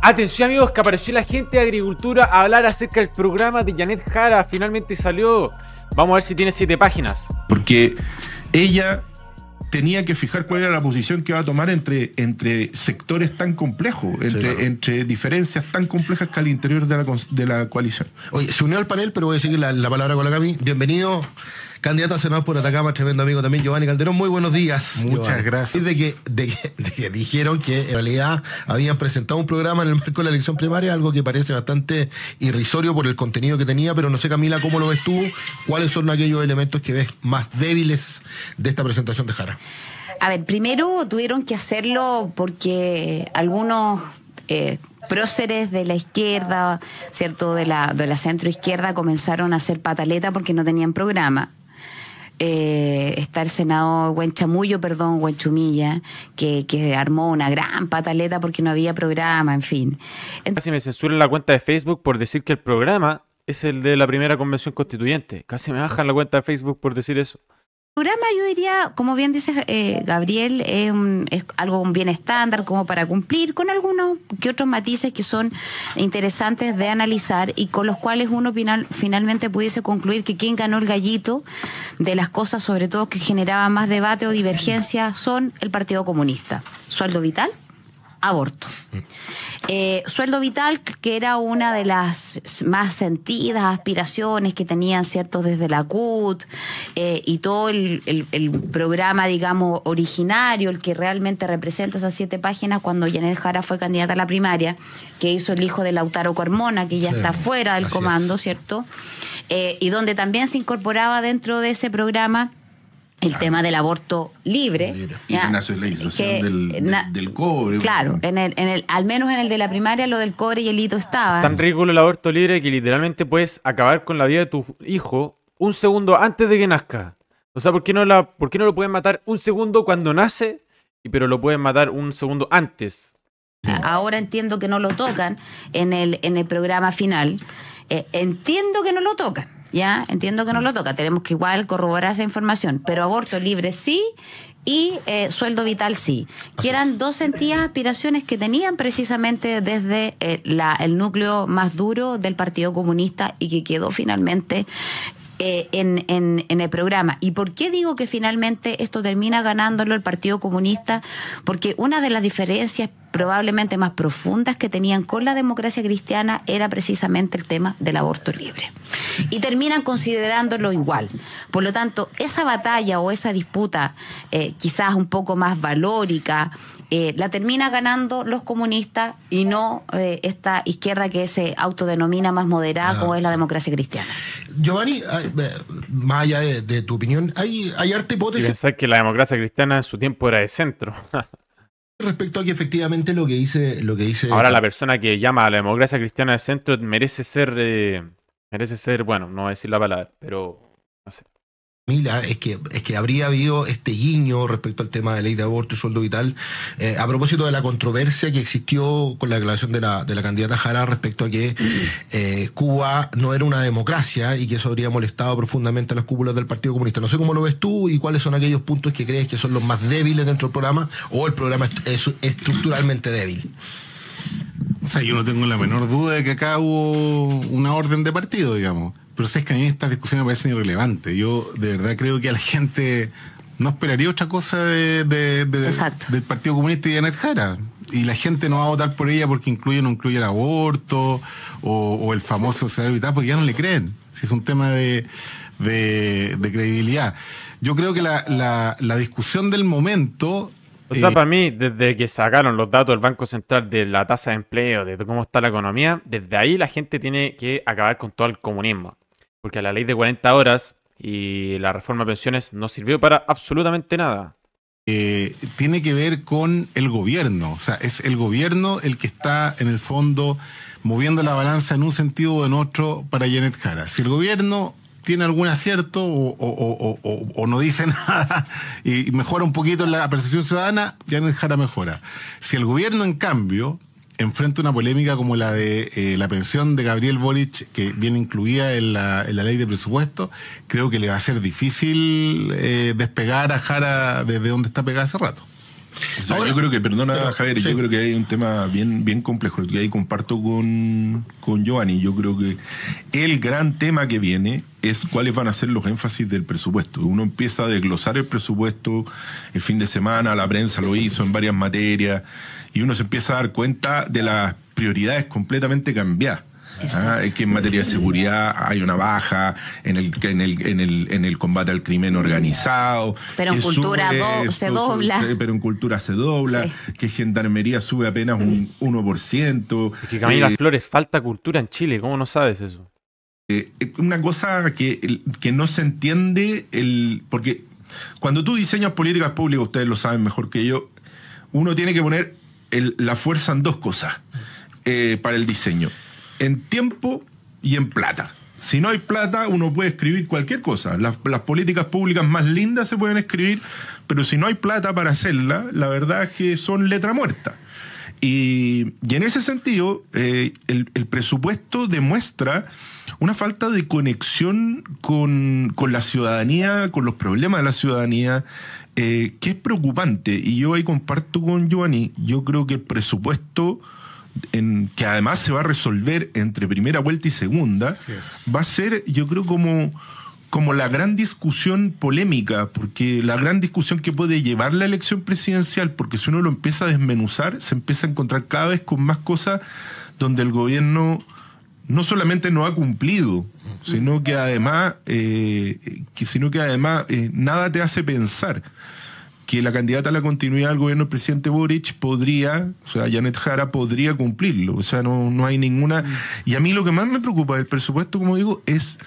Atención amigos, que apareció la gente de Agricultura a hablar acerca del programa de Janet Jara. Finalmente salió. Vamos a ver si tiene 7 páginas. Porque ella tenía que fijar cuál era la posición que va a tomar entre sectores tan complejos, entre diferencias tan complejas que al interior de la coalición. Oye, se unió al panel, pero voy a seguir la palabra con la Cami. Bienvenido, candidato a senador por Atacama, tremendo amigo también, Giovanni Calderón. Muy buenos días. Muchas gracias. De que dijeron que en realidad habían presentado un programa en el marco de la elección primaria, algo que parece bastante irrisorio por el contenido que tenía, pero no sé, Camila, ¿cómo lo ves tú? ¿Cuáles son aquellos elementos que ves más débiles de esta presentación de Jara? A ver, primero tuvieron que hacerlo porque algunos próceres de la izquierda, ¿cierto?, de la centroizquierda comenzaron a hacer pataleta porque no tenían programa. Está el senador Huenchumilla, que armó una gran pataleta porque no había programa, en fin. Casi me censuran la cuenta de Facebook por decir que el programa es el de la primera convención constituyente. Casi me bajan la cuenta de Facebook por decir eso. El programa, yo diría, como bien dice Gabriel, es algo bien estándar como para cumplir, con algunos que otros matices que son interesantes de analizar y con los cuales uno finalmente pudiese concluir que quien ganó el gallito de las cosas, sobre todo que generaban más debate o divergencia, son el Partido Comunista. Sueldo vital, aborto. Sueldo vital, que era una de las más sentidas aspiraciones que tenían, ¿cierto?, desde la CUT, y todo el programa, digamos, originario, el que realmente representa esas 7 páginas cuando Janet Jara fue candidata a la primaria, que hizo el hijo de Lautaro Carmona, que ya está fuera del comando, ¿cierto? Y donde también se incorporaba dentro de ese programa el tema del aborto libre. Y la nacionalización del cobre. Claro, al menos en el de la primaria lo del cobre y el hito estaba. Tan ridículo el aborto libre que literalmente puedes acabar con la vida de tu hijo un segundo antes de que nazca. O sea, ¿por qué no lo pueden matar un segundo cuando nace, pero lo pueden matar un segundo antes? Ahora entiendo que no lo tocan en el programa final. Entiendo que no lo tocan. Ya, entiendo que no lo toca, tenemos que igual corroborar esa información, pero aborto libre sí y sueldo vital sí, que eran 2 sentidas aspiraciones que tenían precisamente desde el núcleo más duro del Partido Comunista y que quedó finalmente en el programa. ¿Y por qué digo que finalmente esto termina ganándolo el Partido Comunista? Porque una de las diferencias probablemente más profundas que tenían con la democracia cristiana era precisamente el tema del aborto libre. Y terminan considerándolo igual. Por lo tanto, esa batalla o esa disputa quizás un poco más valórica, la termina ganando los comunistas y no esta izquierda que se autodenomina más moderada como es la democracia cristiana. Giovanni, más allá de tu opinión, hay harta hipótesis. Y pensar que la democracia cristiana en su tiempo era de centro. Respecto a que efectivamente lo que dice ahora la persona que llama a la democracia cristiana de centro merece ser, bueno, no voy a decir la palabra, pero no sé. Mira, es que habría habido este guiño respecto al tema de ley de aborto y sueldo vital, a propósito de la controversia que existió con la declaración de la candidata Jara respecto a que Cuba no era una democracia y que eso habría molestado profundamente a las cúpulas del Partido Comunista. No sé cómo lo ves tú y cuáles son aquellos puntos que crees que son los más débiles dentro del programa, o el programa es estructuralmente débil. O sea, yo no tengo la menor duda de que acá hubo una orden de partido, digamos. Pero es que a mí estas discusiones me parecen irrelevantes. Yo de verdad creo que a la gente no esperaría otra cosa del Partido Comunista y de Janet Jara. Y la gente no va a votar por ella porque incluye o no incluye el aborto o el famoso salario vital, porque ya no le creen. Si es un tema de credibilidad. Yo creo que la discusión del momento... O sea, para mí, desde que sacaron los datos del Banco Central de la tasa de empleo, de cómo está la economía, desde ahí la gente tiene que acabar con todo el comunismo. Porque la ley de 40 horas y la reforma de pensiones no sirvió para absolutamente nada. Tiene que ver con el gobierno. O sea, es el gobierno el que está, en el fondo, moviendo la balanza en un sentido o en otro para Janet Jara. Si el gobierno tiene algún acierto o no dice nada y mejora un poquito la percepción ciudadana, Janet Jara mejora. Si el gobierno, en cambio, enfrenta una polémica como la de la pensión de Gabriel Boric, que viene incluida en la ley de presupuesto, creo que le va a ser difícil despegar a Jara desde donde está pegada hace rato. O sea, yo creo que, perdona Javier, yo creo que hay un tema bien complejo, que ahí comparto con Giovanni. Yo creo que el gran tema que viene es cuáles van a ser los énfasis del presupuesto. Uno empieza a desglosar el presupuesto el fin de semana, la prensa lo hizo en varias materias, y uno se empieza a dar cuenta de las prioridades completamente cambiadas. Es que en materia de seguridad hay una baja en el combate al crimen organizado. Pero en cultura se dobla. Pero en cultura se dobla. Sí. Que gendarmería sube apenas un 1%. Es que Camila Flores, falta cultura en Chile. ¿Cómo no sabes eso? Una cosa que no se entiende, porque cuando tú diseñas políticas públicas, ustedes lo saben mejor que yo, uno tiene que poner la fuerza en dos cosas para el diseño: en tiempo y en plata. Si no hay plata, uno puede escribir cualquier cosa. Las políticas públicas más lindas se pueden escribir, pero si no hay plata para hacerla, la verdad es que son letra muerta. Y en ese sentido, el presupuesto demuestra una falta de conexión con la ciudadanía, con los problemas de la ciudadanía, que es preocupante. Y yo ahí comparto con Giovanni. Yo creo que el presupuesto, que además se va a resolver entre primera vuelta y segunda, va a ser, yo creo, como la gran discusión polémica, porque la gran discusión que puede llevar la elección presidencial, porque si uno lo empieza a desmenuzar, se empieza a encontrar cada vez con más cosas donde el gobierno no solamente no ha cumplido, sino que además, nada te hace pensar que la candidata a la continuidad del gobierno del presidente Boric Janet Jara podría cumplirlo. O sea, no hay ninguna... Y a mí lo que más me preocupa del presupuesto, como digo, es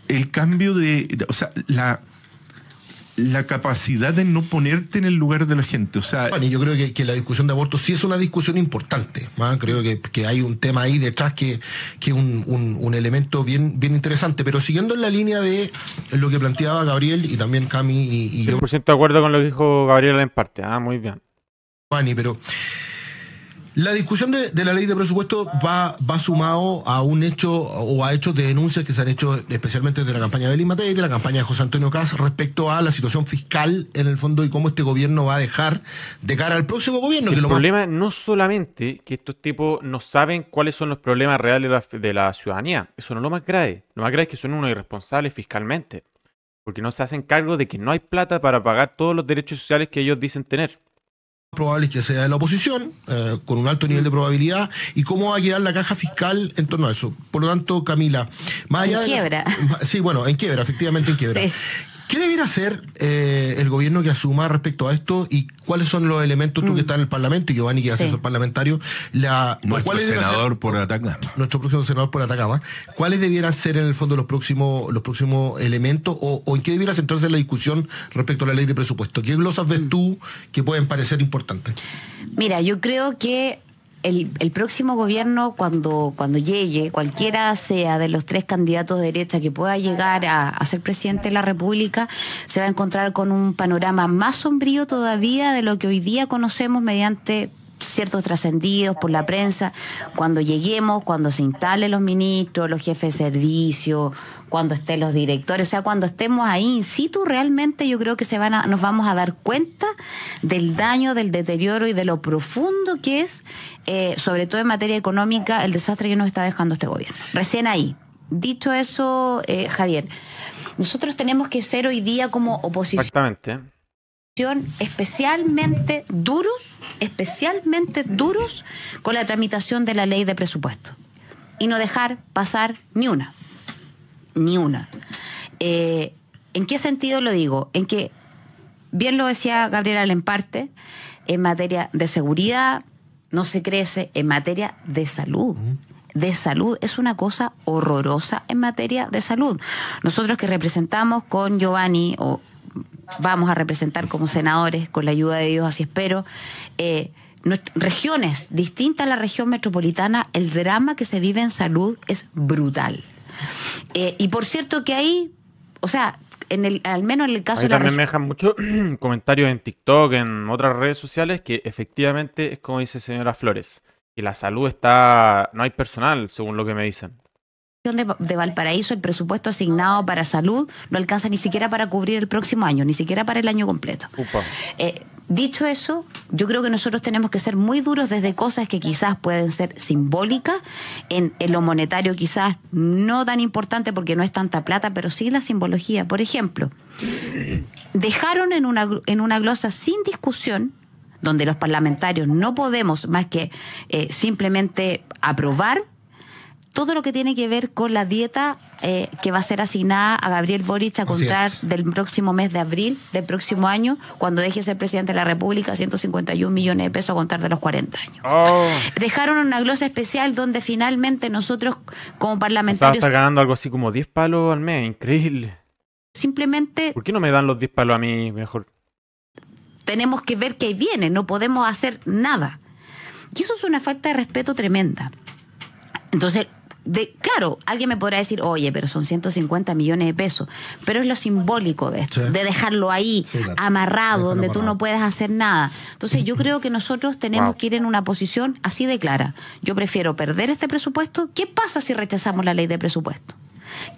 el cambio o sea, la capacidad de no ponerte en el lugar de la gente. O sea, bueno, y yo creo que la discusión de aborto sí es una discusión importante, ¿no? Creo que hay un tema ahí detrás que es un elemento bien interesante. Pero siguiendo en la línea de lo que planteaba Gabriel y también Cami y yo. 100% de acuerdo con lo que dijo Gabriel en parte. Muy bien. Giovanni, pero la discusión de la ley de presupuesto va sumado a un hecho o a hechos de denuncias que se han hecho especialmente de la campaña de Belín Matei y de la campaña de José Antonio Kast respecto a la situación fiscal en el fondo y cómo este gobierno va a dejar de cara al próximo gobierno. El problema es no solamente que estos tipos no saben cuáles son los problemas reales de la ciudadanía. Eso no es lo más grave. Lo más grave es que son unos irresponsables fiscalmente, porque no se hacen cargo de que no hay plata para pagar todos los derechos sociales que ellos dicen tener. Probable que sea de la oposición, con un alto nivel de probabilidad, y cómo va a quedar la caja fiscal en torno a eso. Por lo tanto, Camila, más allá en quiebra. Sí, bueno, en quiebra, efectivamente en quiebra. Sí. ¿Qué debiera hacer el gobierno que asuma respecto a esto y cuáles son los elementos, tú que estás en el Parlamento y Giovanni que es asesor parlamentario, nuestro senador por Atacama, nuestro próximo senador por Atacama, cuáles debieran ser en el fondo los próximos elementos o en qué debiera centrarse la discusión respecto a la ley de presupuesto? ¿Qué glosas ves tú que pueden parecer importantes? Mira, yo creo que el próximo gobierno, cuando llegue, cualquiera sea de los tres candidatos de derecha que pueda llegar a ser presidente de la República, se va a encontrar con un panorama más sombrío todavía de lo que hoy día conocemos mediante ciertos trascendidos por la prensa. Cuando lleguemos, cuando se instalen los ministros, los jefes de servicio, cuando estén los directores, o sea, cuando estemos ahí in situ, realmente yo creo que nos vamos a dar cuenta del daño, del deterioro y de lo profundo que es, sobre todo en materia económica, el desastre que nos está dejando este gobierno. Recién ahí. Dicho eso, Javier, nosotros tenemos que ser hoy día como oposición. Exactamente. Especialmente duros con la tramitación de la ley de presupuesto y no dejar pasar ni una. ¿En qué sentido lo digo? En que, bien lo decía Gabriela Lemparte, en materia de seguridad no se crece, en materia de salud. De salud es una cosa horrorosa en materia de salud. Nosotros que representamos con Giovanni o vamos a representar como senadores, con la ayuda de Dios, así espero, regiones distintas a la región metropolitana, el drama que se vive en salud es brutal. Y por cierto que ahí, o sea, al menos en el caso ahí de la también me dejan muchos comentarios en TikTok, en otras redes sociales, que efectivamente es como dice señora Flores, que la salud no hay personal, según lo que me dicen. De Valparaíso, el presupuesto asignado para salud no alcanza ni siquiera para cubrir el próximo año, ni siquiera para el año completo. Dicho eso, yo creo que nosotros tenemos que ser muy duros desde cosas que quizás pueden ser simbólicas, en lo monetario quizás no tan importante porque no es tanta plata, pero sí la simbología. Por ejemplo, dejaron en una glosa sin discusión, donde los parlamentarios no podemos más que simplemente aprobar todo lo que tiene que ver con la dieta que va a ser asignada a Gabriel Boric a contar del próximo mes de abril del próximo año, cuando deje de ser presidente de la República, 151 millones de pesos a contar de los 40 años. Oh. Dejaron una glosa especial donde finalmente nosotros como O sea, parlamentarios estar ganando algo así como 10 palos al mes, increíble. simplemente ¿Por qué no me dan los 10 palos a mí mejor? tenemos que ver que ahí viene, no podemos hacer nada. Y eso es una falta de respeto tremenda. Entonces, claro, alguien me podrá decir, oye, pero son 150 millones de pesos, pero es lo simbólico de esto, Sí. de dejarlo ahí, Sí, claro. amarrado, Dejarlo donde tú amarrado. no puedes hacer nada. Entonces yo creo que nosotros tenemos Wow. que ir en una posición así de clara. Yo prefiero perder este presupuesto. ¿Qué pasa si rechazamos la ley de presupuesto?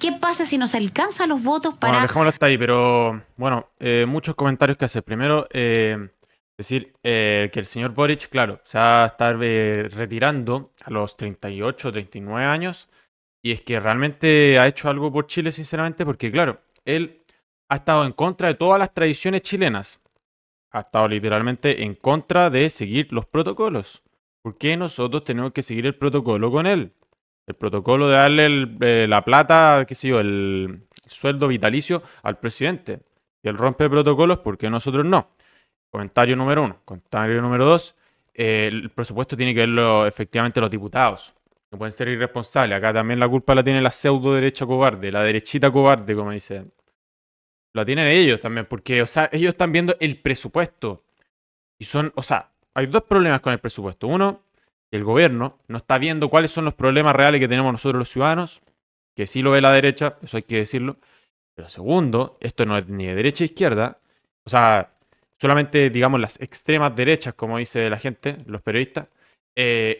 ¿Qué pasa si nos alcanzan los votos Bueno, para... dejámoslo hasta ahí, pero bueno, muchos comentarios que hacer. Primero, decir que el señor Boric, claro, se va a estar retirando a los 38, 39 años. Y es que realmente ha hecho algo por Chile, sinceramente, porque claro, él ha estado en contra de todas las tradiciones chilenas. Ha estado literalmente en contra de seguir los protocolos. ¿Por qué nosotros tenemos que seguir el protocolo con él? El protocolo de darle la plata, qué sé yo, el sueldo vitalicio al presidente. Y él rompe protocolos, ¿por qué nosotros no? Comentario número 1. Comentario número 2. El presupuesto tiene que verlo efectivamente los diputados. No pueden ser irresponsables. Acá también la culpa la tiene la pseudo derecha cobarde, la derechita cobarde, como dicen. La tienen ellos también, porque, o sea, ellos están viendo el presupuesto. Y son, o sea, hay dos problemas con el presupuesto. Uno, que el gobierno no está viendo cuáles son los problemas reales que tenemos nosotros los ciudadanos, que sí lo ve la derecha, eso hay que decirlo. Pero segundo, esto no es ni de derecha ni izquierda. O sea, solamente, digamos, las extremas derechas, como dice la gente, los periodistas,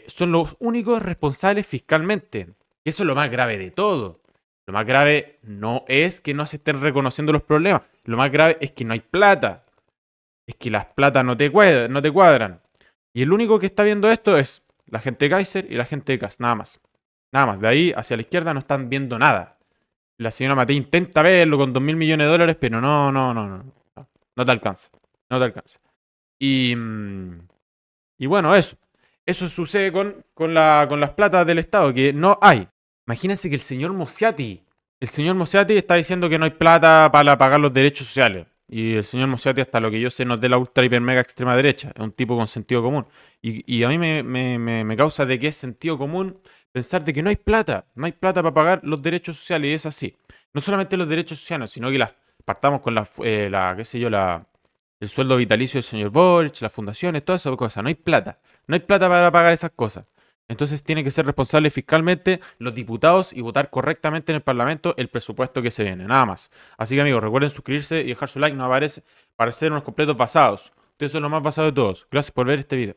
son los únicos responsables fiscalmente. Y eso es lo más grave de todo. Lo más grave no es que no se estén reconociendo los problemas. Lo más grave es que no hay plata. Es que las platas no te cuadran. Y el único que está viendo esto es la gente de Kaiser y la gente de Kast, nada más. Nada más. De ahí hacia la izquierda no están viendo nada. La señora Matei intenta verlo con 2.000 millones de dólares, pero no. No te alcanza. No te alcanza. Y bueno, eso. Eso sucede con las platas del Estado, que no hay. Imagínense que el señor Mosciati está diciendo que no hay plata para pagar los derechos sociales. Y el señor Mosciati, hasta lo que yo sé, no es de la ultra hiper mega extrema derecha. Es un tipo con sentido común. Y a mí me causa de que es sentido común pensar de que no hay plata. No hay plata para pagar los derechos sociales. Y es así. No solamente los derechos sociales, sino que partamos con qué sé yo, el sueldo vitalicio del señor Boric, las fundaciones, todas esas cosas. No hay plata. No hay plata para pagar esas cosas. Entonces tienen que ser responsables fiscalmente los diputados y votar correctamente en el Parlamento el presupuesto que se viene, nada más. Así que amigos, recuerden suscribirse y dejar su like, no aparecer unos completos basados. Ustedes son los más basados de todos. Gracias por ver este video.